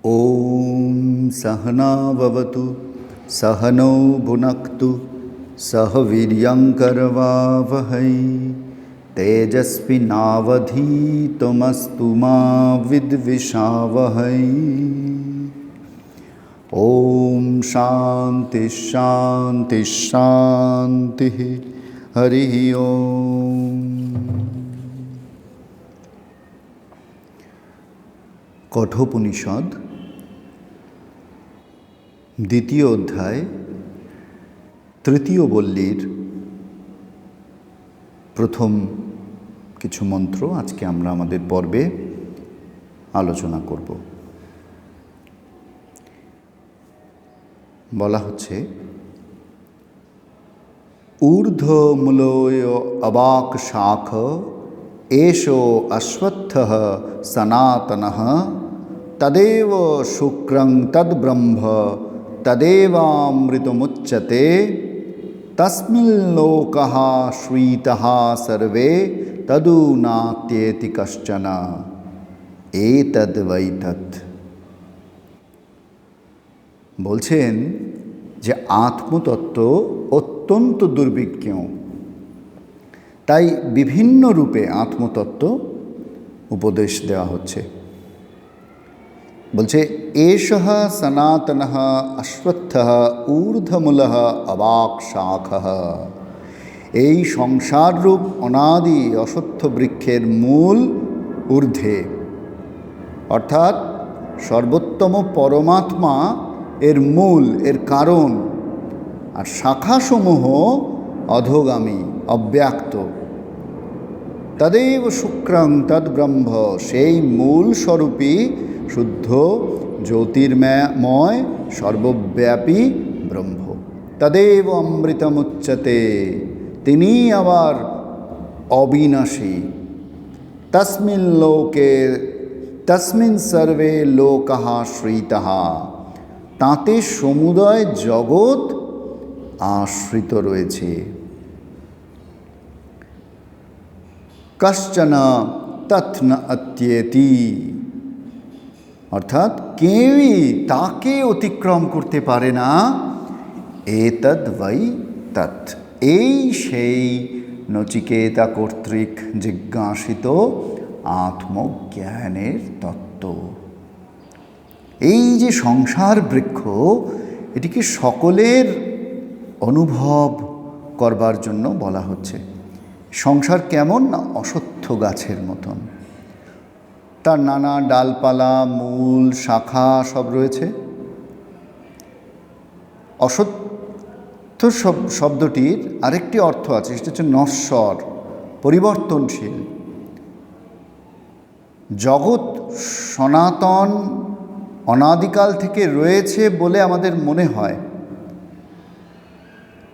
ॐ सहना भवतु सहनौ भुनक्तु सह वीर्यङ्करवावहै तेजस्विनावधीतमस्तु मा विद्विषावहै। ॐ शान्ति शान्ति शान्तिः। हरिः ओम्। कठोपनिषद द्वितीय अध्याय तृतीय बल्लीर प्रथम किछु मंत्र आज के आमरा आमादेर पर्वे आलोचना करब। बला हच्छे ऊर्ध्वमूलय अवाक शाख एषो अश्वत्थः सनातनः तदेव शुक्रं तद्ब्रह्म तदेवामृतमुच्यते तस्मिल्लोकः श्रीतः सर्वे तदु नात्येति कश्चन एतद् वै तत्। बोलছেন যে आत्मतत्व अत्यंत दुर्विज्ञ, তাই বিভিন্ন রূপে আত্মতত্ত্ব উপদেশ দেওয়া হচ্ছে। বলছে এষঃ সনাতনঃ অশ্বত্থঃ ঊর্ধ্বমূলঃ অবাক শাখঃ। এই সংসার রূপ অনাদি অশ্বত্থ বৃক্ষের মূল ঊর্ধ্বে, অর্থাৎ সর্বোত্তম পরমাত্মা এর মূল, এর কারণ, আর শাখাসমূহ অধোগামী অব্যক্ত। তদেব শুক্রং তদ্ব্রহ্ম, সেই মূল স্বরূপী শুদ্ধ জ্যোতির্ময় সর্বব্যাপী ব্রহ্ম। তদেব অমৃতমুচ্যতে, তিনি আবার অবিনাশী। তস্মিন লোকে তস্মিন সর্বে লোকাঃ শ্রিতাঃ, তাতে সমুদয় জগৎ আশ্রিত রয়েছে। কশ্চন তথ ন অত্যেতি, অর্থাৎ কেউই তাকে অতিক্রম করতে পারে না। এতদ বৈ তৎ, এই সেই নচিকেতা কর্তৃক জিজ্ঞাসিত আত্মজ্ঞানের তত্ত্ব। এই যে সংসার বৃক্ষ, এটিকে সকলের অনুভব করবার জন্য বলা হচ্ছে। সংসার কেমন না অশ্বত্থ গাছের মতন, তার নানা ডালপালা মূল শাখা সব রয়েছে। অশ্বত্থ শব্দটির আরেকটি অর্থ আছে, সেটা হচ্ছে নশ্বর, পরিবর্তনশীল। জগৎ সনাতন অনাদিকাল থেকে রয়েছে বলে আমাদের মনে হয়।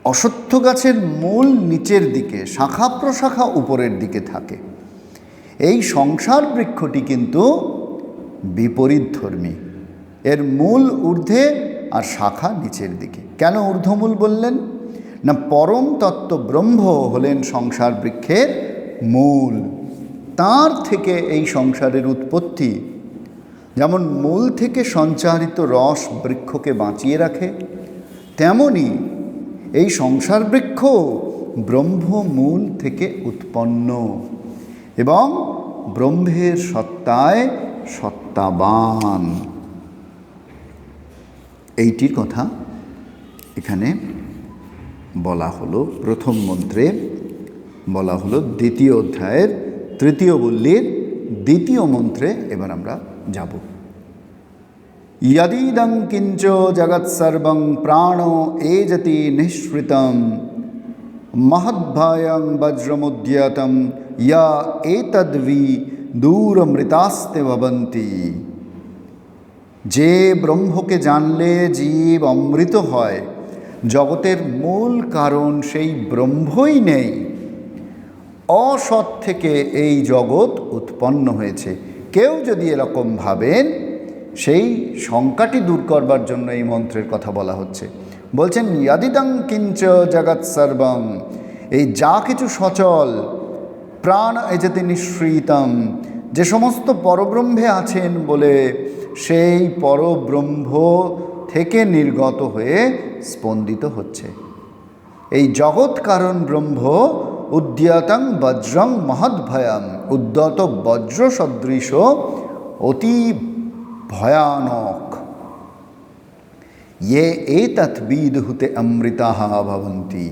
অশ্বত্থ গাছের মূল নিচের দিকে, শাখা প্রশাখা উপরের দিকে থাকে। এই সংসার বৃক্ষটি কিন্তু বিপরীতধর্মী, এর মূল ঊর্ধ্বে আর শাখা নিচের দিকে। কেন ঊর্ধ্বমূল বললেন? না, পরম তত্ত্ব ব্রহ্ম হলেন সংসার বৃক্ষের মূল। তার থেকে এই সংসারের উৎপত্তি। যেমন মূল থেকে সঞ্চারিত রস বৃক্ষকে বাঁচিয়ে রাখে, তেমনি এই সংসার বৃক্ষ ব্রহ্মমূল থেকে উৎপন্ন এবং ব্রহ্মের সত্তায় সত্তাবান। এইটির কথা এখানে বলা হলো। প্রথম মন্ত্রে বলা হলো দ্বিতীয় অধ্যায়ের তৃতীয় বল্লীর দ্বিতীয় মন্ত্রে। এবার আমরা যাব। यदिदं किंच जगत्सर्वं प्राणो एजति निःश्रितं महद्भयं वज्रमुद्यतं या एतद्वि दूरमृतास्ते भवन्ति। যে ব্রহ্মকে জানলে জীব অমৃত হয়, জগতের মূল কারণ সেই ব্রহ্মই নেই, অসৎ থেকে এই জগৎ উৎপন্ন হয়েছে। কেউ যদি এরকম ভাবেন, সেই শঙ্কাটি দূর করবার জন্য এই মন্ত্রের কথা বলা হচ্ছে। বলছেন ইয়াদিদং কিঞ্চ জগৎ সর্বং, এই যা কিছু সচল, প্রাণ এজেতে নিঃশ্রিতম, যে সমস্ত পরব্রহ্মে আছেন বলে সেই পরব্রহ্ম থেকে নির্গত হয়ে স্পন্দিত হচ্ছে। এই জগৎ কারণ ব্রহ্ম উদ্যতং বজ্রং মহদ্ভয়ম, উদ্যত বজ্র সদৃশ অতি ভয়ানক। ये एतत् विदुहुते अमृताः भवन्ति,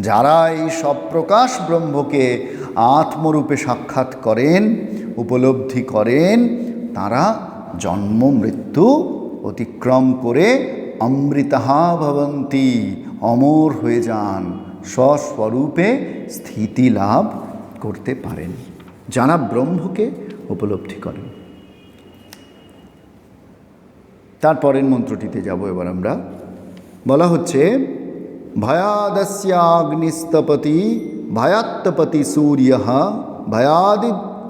যারা এই সপ্রকাশ ব্রহ্মকে আত্মরূপে সাক্ষাৎ করেন, উপলব্ধি করেন, তারা জন্ম মৃত্যু অতিক্রম করে অমৃতাः ভবন্তি, অমর হয়ে যান, স্বস্বরূপে স্থিতি লাভ করতে পারেন, যারা ব্রহ্মকে উপলব্ধি করেন। তারপরের মন্ত্রটিতে যাব এবার আমরা। বলা হচ্ছে ভয়াদস্যাগ্নিস্তপতি ভয়াত্তপতি সূর্যঃ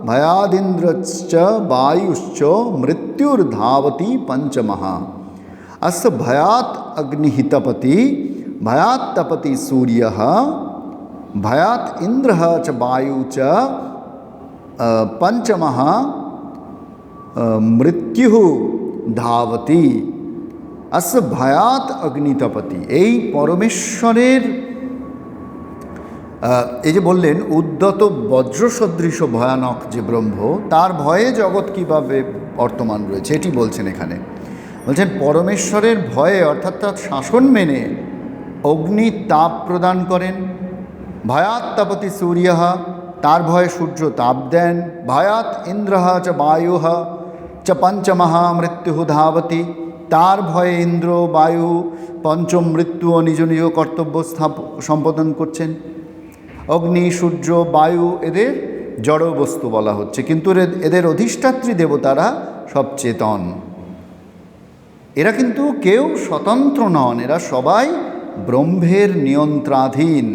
ভয়াদিন্দ্রশ্চ বায়ুশ্চ মৃত্যুর্ধাবতি পঞ্চমঃ। अस्य भयात् अग्निः तपति भयात्तपति सूर्यः भयात् इन्द्रः च वायु च पंचमः मृत्युः ধাবতি। अस्य भयात् अग्नितपति, এই পরমেশ্বরের এই যে বললেন উদ্যত বজ্র সদৃশ ভয়ানক যে ব্রহ্ম, তার ভয়ে জগৎ কীভাবে বর্তমান রয়েছে এটি বলছেন এখানে। বলছেন পরমেশ্বরের ভয়ে অর্থাৎ তার শাসন মেনে অগ্নি তাপ প্রদান করেন। ভয়াৎ তপতি সূর্যঃ, তার ভয়ে সূর্য তাপ দেন। ভয়াৎ ইন্দ্রঃ চ বায়ুঃ চ পঞ্চমঃ মৃত্যুঃ ধাবতি, তার ভয়ে ইন্দ্র বায়ু পঞ্চম মৃত্যুও নিজ নিজ কর্তব্য সম্পাদন করছেন। অগ্নি সূর্য বায়ু এদের জড় বস্তু বলা হচ্ছে, কিন্তু এদের অধিষ্ঠাত্রী দেবতারা সব চেতন। এরা কিন্তু কেউ স্বতন্ত্র নন, এরা সবাই ব্রহ্মের নিয়ন্ত্রণাধীন।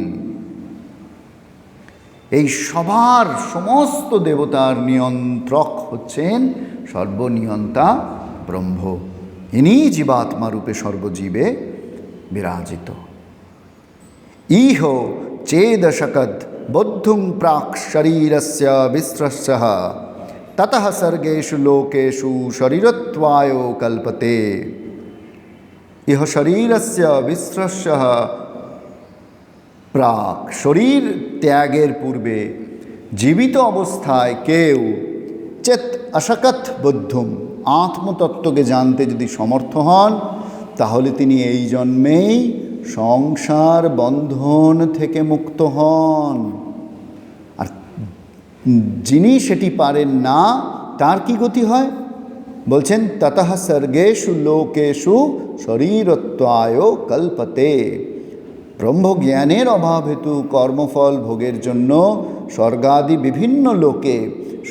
এই সবার সমস্ত দেবতার নিয়ন্ত্রক হচ্ছেন সর্বনিয়ন্তা ব্রহ্ম। ইনি জীবাত্মা রূপে সর্বজীবে বিরাজিত। ইহ চেদশকদ বদ্ধুং প্রাক শরীরস্য বিস্রস্যঃ ততঃ सर्गेषु लोकेषु शरीरत्वाय कल्पते। ইহ শরীরস্য বিস্রস্যঃ প্রাক, শরীর ত্যাগের পূর্বে জীবিত অবস্থায় কেউ চেত অশকত বুদ্ধুম, আত্মতত্ত্বকে জানতে যদি সমর্থ হন, তাহলে তিনি এই জন্মেই সংসার বন্ধন থেকে মুক্ত হন। আর যিনি সেটি পারেন না, তার কি গতি হয়? বলছেন ততঃ सर्गेषु लोकेषु শরীরত্বায় কল্পতে। ব্রহ্মজ্ঞানের অভাব হেতু কর্মফল ভোগের জন্য স্বর্গাদি বিভিন্ন লোকে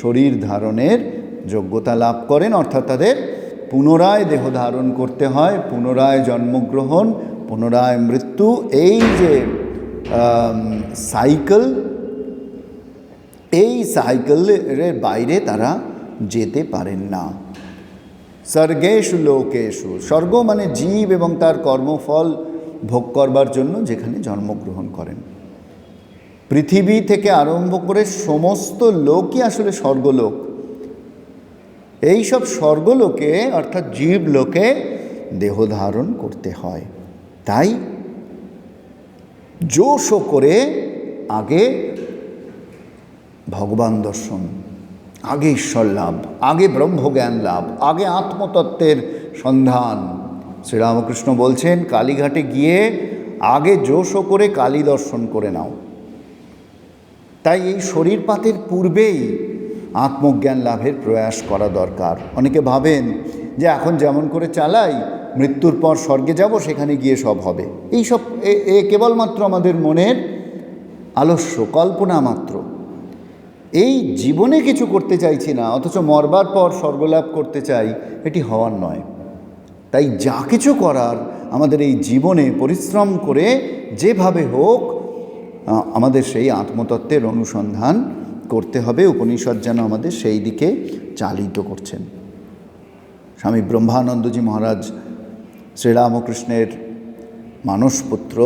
শরীর ধারণের যোগ্যতা লাভ করেন, অর্থাৎ তাদের পুনরায় দেহ ধারণ করতে হয়, পুনরায় জন্মগ্রহণ, পুনরায় মৃত্যু। এই যে সাইকেল, এই সাইকেলের বাইরে তারা যেতে পারেন না। স্বর্গেষু লোকেষু, স্বর্গ মানে জীব এবং তার কর্মফল ভোগ করবার জন্য যেখানে জন্মগ্রহণ করেন। পৃথিবী থেকে আরম্ভ করে সমস্ত লোকই আসলে স্বর্গলোক। এই সব স্বর্গলোকে অর্থাৎ জীব লোকে দেহ ধারণ করতে হয়। তাই জোশ করে আগে ভগবান দর্শন, আগে ঈশ্বর লাভ, আগে ব্রহ্মজ্ঞান লাভ, আগে আত্মতত্ত্বের সন্ধান। শ্রীরামকৃষ্ণ বলছেন কালীঘাটে গিয়ে আগে জোশ করে কালী দর্শন করে নাও। তাই এই শরীরপাতের পূর্বেই আত্মজ্ঞান লাভের প্রয়াস করা দরকার। অনেকে ভাবেন যে এখন যেমন করে চালাই, মৃত্যুর পর স্বর্গে যাব, সেখানে গিয়ে সব হবে। এই সব কেবলমাত্র আমাদের মনের আলস্য, কল্পনা মাত্র। এই জীবনে কিছু করতে চাইছি না, অথচ মরবার পর স্বর্গলাভ করতে চাই, এটি হওয়ার নয়। তাই যা কিছু করার আমাদের এই জীবনে পরিশ্রম করে যেভাবে হোক আমাদের সেই আত্মতত্ত্বের অনুসন্ধান করতে হবে। উপনিষদ যেন আমাদের সেই দিকে চালিত করছেন। স্বামী ব্রহ্মানন্দজি মহারাজ শ্রীরামকৃষ্ণের মানসপুত্র,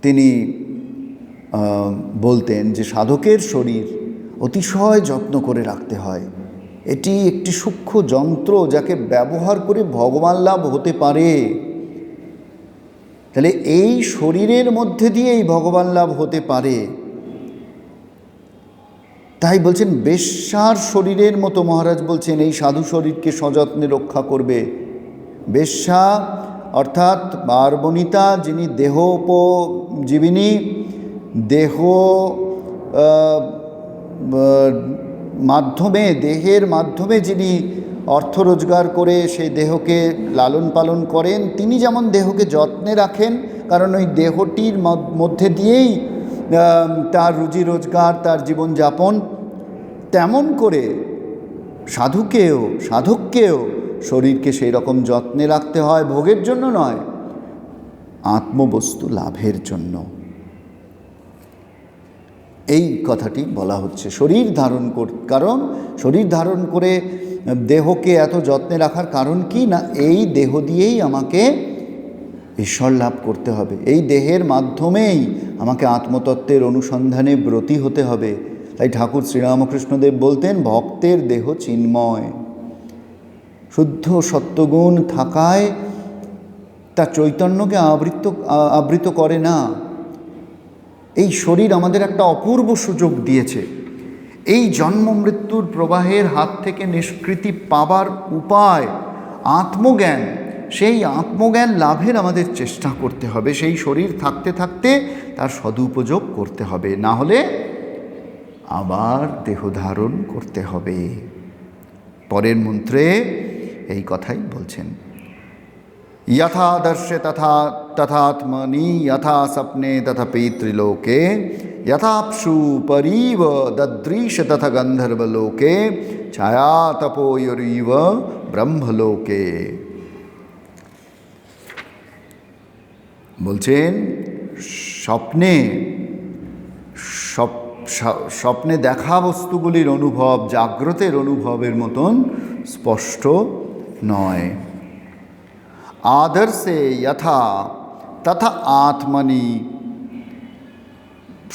তিনি বলতেন যে সাধকের শরীর অতিশয় যত্ন করে রাখতে হয়, এটি একটি সূক্ষ্ম যন্ত্র, যাকে ব্যবহার করে ভগবান লাভ হতে পারে। তাহলে এই শরীরের মধ্যে দিয়েই ভগবান লাভ হতে পারে। তাই বলছেন বেশ্যার শরীরের মতো, মহারাজ বলছেন এই সাধু শরীরকে সযত্নে রক্ষা করবে। বেশ্যা অর্থাৎ বারবনিতা, যিনি দেহোপজীবিনী, দেহ মাধ্যমে, দেহের মাধ্যমে যিনি অর্থ রোজগার করে সেই দেহকে লালন পালন করেন, তিনি যেমন দেহকে যত্নে রাখেন, কারণ ওই দেহটির মধ্যে দিয়েই তার রুজি রোজগার, তার জীবনযাপন, তেমন করে সাধককেও শরীরকে সেই রকম যত্নে রাখতে হয়, ভোগের জন্য নয়, আত্মবস্তু লাভের জন্য। এই কথাটি বলা হচ্ছে শরীর ধারণ কারণ শরীর ধারণ করে দেহকে এত যত্নে রাখার কারণ কি না, এই দেহ দিয়েই আমাকে ঈশ্বর লাভ করতে হবে, এই দেহের মাধ্যমেই আমাকে আত্মতত্ত্বের অনুসন্ধানে ব্রতী হতে হবে। তাই ঠাকুর শ্রীরামকৃষ্ণদেব বলতেন, ভক্তের দেহ চিন্ময়, শুদ্ধ সত্যগুণ থাকায় তার চৈতন্যকে আবৃত করে না। এই শরীর আমাদের একটা অপূর্ব সুযোগ দিয়েছে। এই জন্ম মৃত্যুর প্রবাহের হাত থেকে নিষ্কৃতি পাবার উপায় আত্মজ্ঞান। সেই আত্মজ্ঞান লাভের আমাদের চেষ্টা করতে হবে, সেই শরীর থাকতে থাকতে তার সদুপযোগ করতে হবে, না হলে আবার দেহ ধারণ করতে হবে। পরের মন্ত্রে এই কথাই বলছেন, यथा दर्शे तथा तथात्मनि, यथा सपने तथा पितृलोके, यथाप्सु परीव ददृश तथा गंधर्वलोके, छाया तपोयोरीव ब्रह्मलोके। বলছেন স্বপ্নে দেখা বস্তুগুলির অনুভব জাগ্রতের অনুভবের মতন স্পষ্ট নয়। আদর্শে যথা তথা আত্মনি,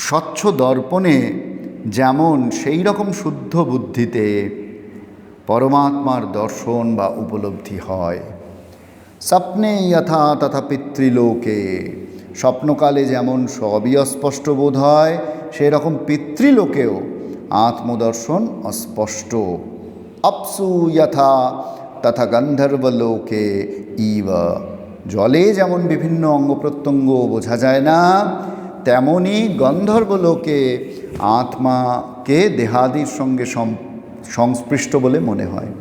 স্বচ্ছ দর্পণে যেমন সেই রকম শুদ্ধ বুদ্ধিতে পরমাত্মার দর্শন বা উপলব্ধি হয়। স্বপ্নে যথা তথা পিতৃলোকে, স্বপ্নকালে যেমন সবই অস্পষ্ট বোধ হয়, সেরকম পিতৃলোকেও আত্মদর্শন অস্পষ্ট। অপ্সু যথা তথা গন্ধর্বলোকে ইব, জলে যেমন বিভিন্ন অঙ্গ প্রত্যঙ্গ বোঝা যায় না, তেমনি গন্ধর্বলোকে আত্মাকে দেহাদির সঙ্গে সংস্পৃষ্ট বলে মনে হয়,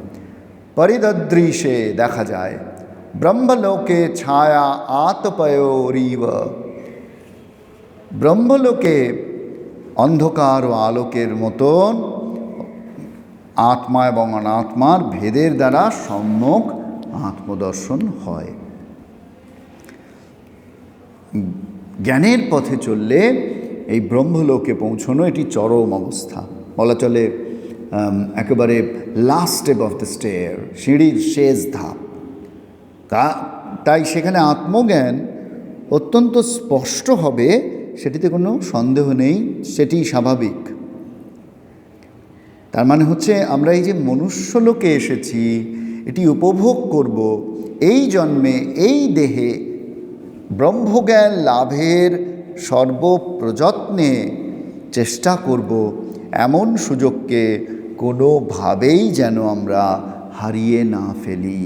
পরিদদৃশে দেখা যায়। ব্রহ্মলোকে ছায়া আতপয়োরিব, ব্রহ্মলোকে অন্ধকার ও আলোকের মতন আত্মা এবং অনাত্মার ভেদের দ্বারা সম্যক আত্মদর্শন হয়। জ্ঞানের পথে চললে এই ব্রহ্মলোকে পৌঁছানো এটি চরম অবস্থা, বলা চলে একেবারে last step of the stair, সিঁড়ির শেষ ধাপ। তাই সেখানে আত্মজ্ঞান অত্যন্ত স্পষ্ট হবে, সেটিতে কোনো সন্দেহ নেই, সেটি স্বাভাবিক। তার মানে হচ্ছে আমরা এই যে মনুষ্যলোকে এসেছি, এটি উপভোগ করব, এই জন্মে এই দেহে ব্রহ্মজ্ঞান লাভের সর্বপ্রযত্নে চেষ্টা করব, এমন সুযোগকে কোনোভাবেই যেন আমরা হারিয়ে না ফেলি।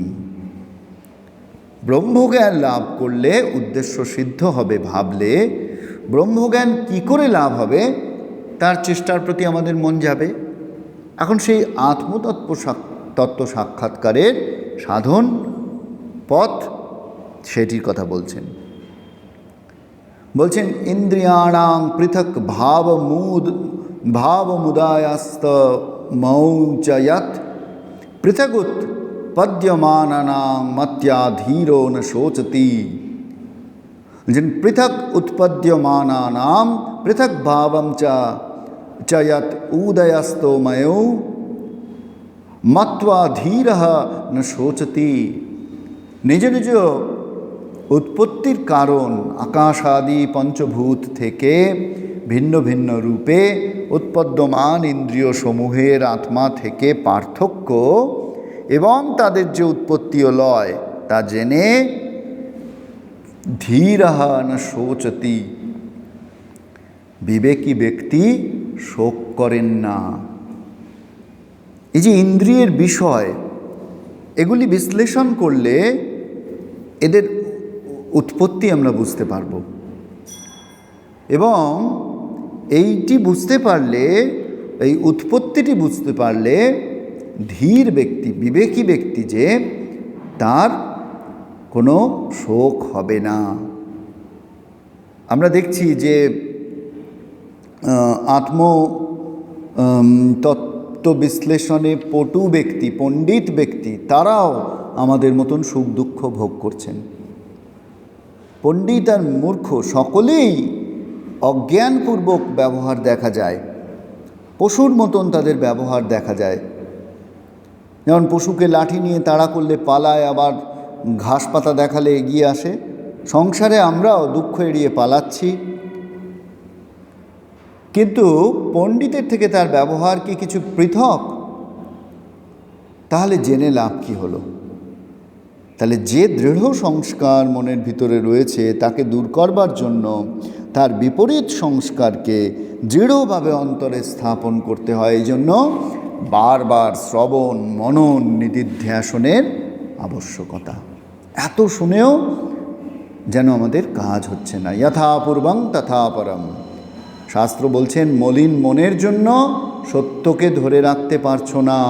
ব্রহ্মজ্ঞান লাভ করলে উদ্দেশ্য সিদ্ধ হবে ভাবলে ব্রহ্মজ্ঞান কি করে লাভ হবে তার চেষ্টার প্রতি আমাদের মন যাবে। এখন সেই তত্ত্ব সাক্ষাৎকারের সাধন পথ, সেটির কথা বলছেন ইন্দ্রিয়াণাং পৃথক ভাবমুদায়াস্ত মৌচয়ত পৃথগুত পদ্যমানানাং মত্যাধীরো ন শোচতি। পৃথক উৎপদ্যমানানাম পৃথক ভাবম চ যত উদয়স্তো ময়ো মত্বা ধীরঃ ন শোচতি। নিজ নিজ উৎপত্তির কারণ আকাশাদি পঞ্চভূত থেকে ভিন্ন ভিন্ন রূপে উৎপদ্যমান ইন্দ্রিয় সমূহের আত্মা থেকে পার্থক্য এবং তাদের যে উৎপত্তি ও লয় তা জেনে ধীরঃ ন শোচতি, বিবেকী ব্যক্তি শোক করেন না। এই যে ইন্দ্রিয়ের বিষয়, এগুলি বিশ্লেষণ করলে এদের উৎপত্তি আমরা বুঝতে পারব, এবং এইটি বুঝতে পারলে, এই উৎপত্তিটি বুঝতে পারলে ধীর ব্যক্তি, বিবেকী ব্যক্তি যে, তার কোনো শোক হবে না। আমরা দেখছি যে তত্ত্ব বিশ্লেষণে পটু ব্যক্তি, পণ্ডিত ব্যক্তি, তারাও আমাদের মতন সুখ দুঃখ ভোগ করছেন। পণ্ডিত আর মূর্খ সকলেই অজ্ঞানপূর্বক ব্যবহার দেখা যায়, পশুর মতন তাদের ব্যবহার দেখা যায়। যেমন পশুকে লাঠি নিয়ে তাড়া করলে পালায়, আবার ঘাস পাতা দেখালে এগিয়ে আসে। সংসারে আমরাও দুঃখ এড়িয়ে পালাচ্ছি, কিন্তু পণ্ডিতের থেকে তার ব্যবহার কি কিছু পৃথক? তাহলে জেনে লাভ কি হলো? তাহলে যে দৃঢ় সংস্কার মনের ভিতরে রয়েছে তাকে দূর করবার জন্য তার বিপরীত সংস্কারকে দৃঢ়ভাবে অন্তরে স্থাপন করতে হয়। এই জন্য বারবার শ্রবণ, মনন, নিদিধ্যাসনের আবশ্যকতা। এত শুনেও যেন আমাদের কাজ হচ্ছে না। যথা পূর্বং তথা পরম। শাস্ত্র বলছেন, মলিন মনের জন্য সত্যকে ধরে রাখতে পারছো না,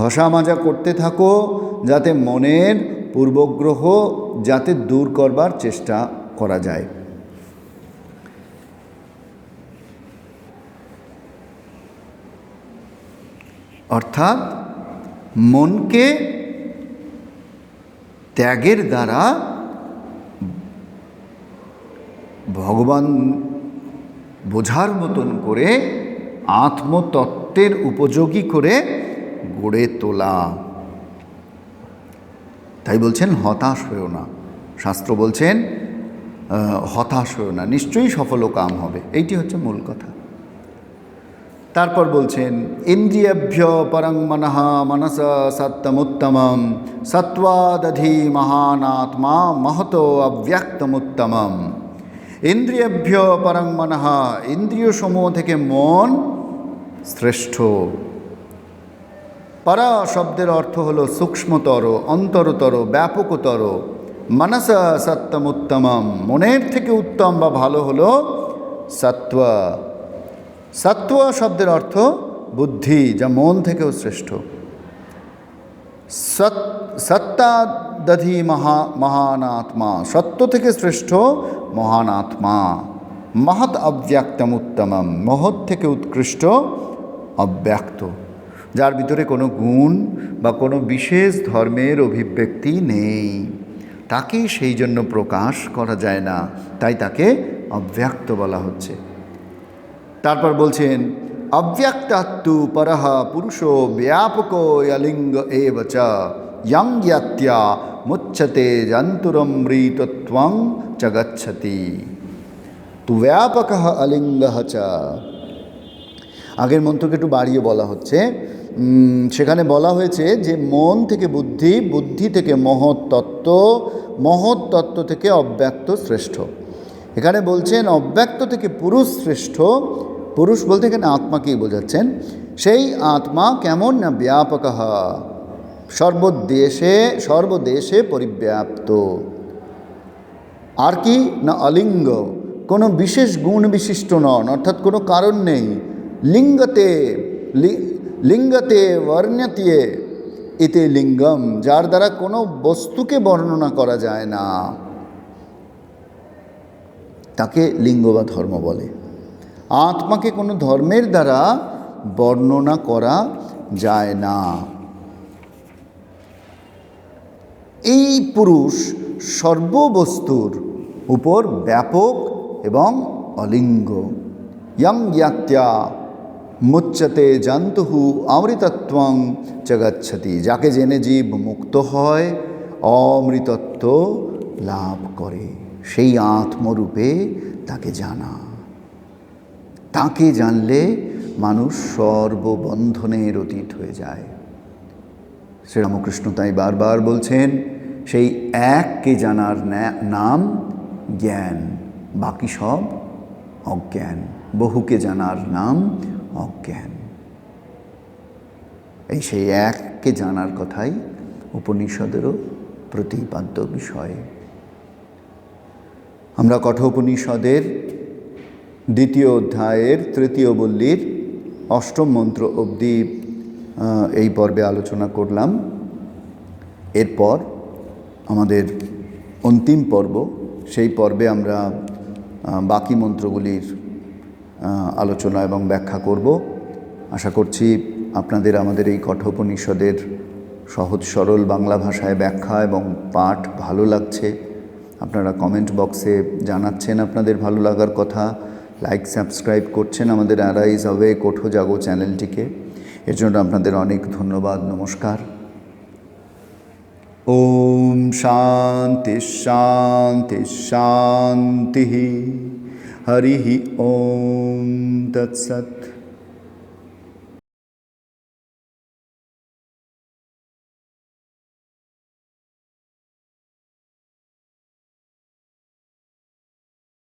ঘষা মাজা করতে থাকো, যাতে মনের পূর্বগ্রহ যাতে দূর করবার চেষ্টা করা যায়। অর্থাৎ মনকে ত্যাগের দ্বারা ভগবান বোঝার মতন করে আত্মতত্ত্বের উপযোগী করে গড়ে তোলা। তাই বলছেন হতাশ হয়েও না। শাস্ত্র বলছেন হতাশ হয়েও না, নিশ্চয়ই সফল কাম হবে। এইটি হচ্ছে মূল কথা। তারপর বলছেন, ইন্দ্রিয়ভ্য পরং মনঃ মনস সত্যমুত্তমম সত্ত্বাদধি মহানাত্মা মহতো অব্যক্তমুত্তমম। ইন্দ্রিয়ভ্য পরং মনঃ, ইন্দ্রিয় সমূহ থেকে মন শ্রেষ্ঠ। পরা শব্দের অর্থ হলো সূক্ষ্মতর, অন্তরতর, ব্যাপকতর। মনস সত্যমুত্তমম, মনের থেকে উত্তম বা ভালো হলো সত্ত্ব। সত্ত্ব শব্দের অর্থ বুদ্ধি, যা মন থেকেও শ্রেষ্ঠ। সত্তাদধি মহানাত্মা, সত্য থেকে শ্রেষ্ঠ মহানাত্মা। মহৎ অব্যক্তমুত্তমম, মহৎ থেকে উৎকৃষ্ট অব্যক্ত, যার ভিতরে কোনো গুণ বা কোনো বিশেষ ধর্মের অভিব্যক্তি নেই, তাকেই সেই জন্য প্রকাশ করা যায় না, তাই তাকে অব্যক্ত বলা হচ্ছে। তারপর বলছেন, অব্যক্তাত্তু পরঃ পুরুষো ব্যাপকো অলিঙ্গ এব চ ইয়ং জ্ঞাত্যা মুচ্যতে জন্তুরমৃতত্বং চ গচ্ছতি তু ব্যাপকঃ অলিঙ্গঃ চ। আগের মন্ত্রকে একটু বাড়িয়ে বলা হচ্ছে। সেখানে বলা হয়েছে যে মন থেকে বুদ্ধি, বুদ্ধি থেকে মহৎ তত্ত্ব, মহৎ তত্ত্ব থেকে অব্যক্ত শ্রেষ্ঠ। এখানে বলছেন অব্যক্ত থেকে পুরুষ শ্রেষ্ঠ। পুরুষ বলতে এখানে আত্মাকেই বোঝাচ্ছেন। সেই আত্মা কেমন না ব্যাপকঃ, সর্বদেশে পরিব্যাপ্ত। আর কি না অলিঙ্গ, কোনো বিশেষ গুণ বিশিষ্ট নন, অর্থাৎ কোনো কারণ নেই। লিঙ্গতে বর্ণ্যতে এতে লিঙ্গম, যার দ্বারা কোনো বস্তুকে বর্ণনা করা যায় না, তাকে লিঙ্গ বা ধর্ম বলে। আত্মাকে কোনো ধর্মের দ্বারা বর্ণনা করা যায় না। এই পুরুষ সর্ববস্তুর উপর ব্যাপক এবং অলিঙ্গ। ইয়ং জ্ঞাত্যা মুচ্যতে জন্তুহু অমৃতত্বং চ গচ্ছতি, যাকে জেনে জীব মুক্ত হয়, অমৃতত্ব লাভ করে, সেই আত্মরূপে তাকে জানা। তাকে জানলে মানুষ সর্ববন্ধনের অতীত হয়ে যায়। শ্রীরামকৃষ্ণ তাই বারবার বলছেন, সেই এককে জানার নাম জ্ঞান, বাকি সব অজ্ঞান। বহুকে জানার নাম অজ্ঞান। এই সেই এককে জানার কথাই উপনিষদেরও প্রতিপাদ্য বিষয়। আমরা কঠোপনিষদের 2য় অধ্যায়ের 3য় বল্লীর 8ম মন্ত্র অবধি এই পর্বে আলোচনা করলাম। এরপর আমাদের অন্তিম পর্ব, সেই পর্বে আমরা বাকি মন্ত্রগুলির আলোচনা এবং ব্যাখ্যা করব। আশা করছি আপনাদের আমাদের এই কঠোপনিষদের সহজ সরল বাংলা ভাষায় ব্যাখ্যা এবং পাঠ ভালো লাগছে। আপনারা কমেন্ট বক্সে জানাচ্ছেন আপনাদের ভালো লাগার কথা, লাইক সাবস্ক্রাইব করছেন আমাদের অ্যারাইজ অ্যাওয়ে কোঠো জাগো চ্যানেলটিকে। এর জন্য আপনাদের অনেক ধন্যবাদ। নমস্কার। ওম শান্তি শান্তি শান্তি। হরি ওম তৎসৎ।